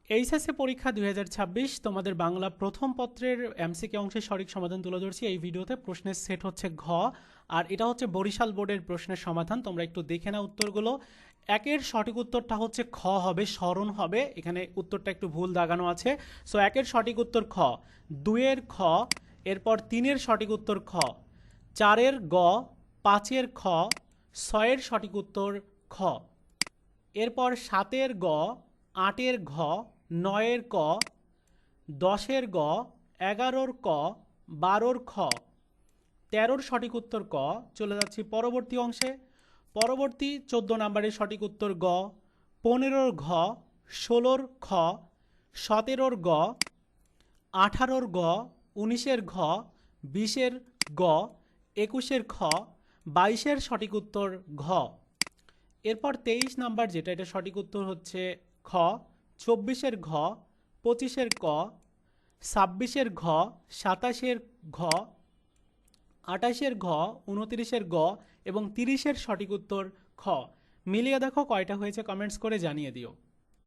HSC পরীক্ষা 2026 তোমাদের বাংলা প্রথম পত্রের এমসিকিউ অংশের সঠিক সমাধান তুলে ধরছি এই ভিডিওতে। প্রশ্নের সেট হচ্ছে ঘ, আর এটা হচ্ছে বরিশাল বোর্ডের প্রশ্নের সমাধান। তোমরা একটু দেখে নাও উত্তরগুলো। একের সঠিক উত্তরটা হচ্ছে খ হবে, স্মরণ হবে। এখানে উত্তরটা একটু ভুল দাগানো আছে। সো একের সঠিক উত্তর খ, দুইয়ের খ, এরপর তিনের সঠিক উত্তর খ, চারের গ, পাঁচের খ, ছয়ের সঠিক উত্তর খ, এরপর সাতের গ, আটের ঘ, নয়ের ক, দশের গ, এগারোর ক, বারোর খ, তেরোর সঠিক উত্তর ক। চলে যাচ্ছি পরবর্তী অংশে। পরবর্তী 14 নম্বরের সঠিক উত্তর গ, 15-র ঘ, 16-র খ, 17-র গ, 18-র গ, 19-এর ঘ, 20-এর গ, 21-এর খ, 22-এর সঠিক উত্তর ঘ। এরপর 23 নাম্বার যেটা, এটা সঠিক উত্তর হচ্ছে খ, 24-এর ঘ, 25-এর ক, 26-এর ঘ, 27-এর ঘ, 28-এর ঘ, 29-এর গ এবং 30-এর সঠিক উত্তর খ। মিলিয়ে দেখো কয়টা হয়েছে, কমেন্টস করে জানিয়ে দিও।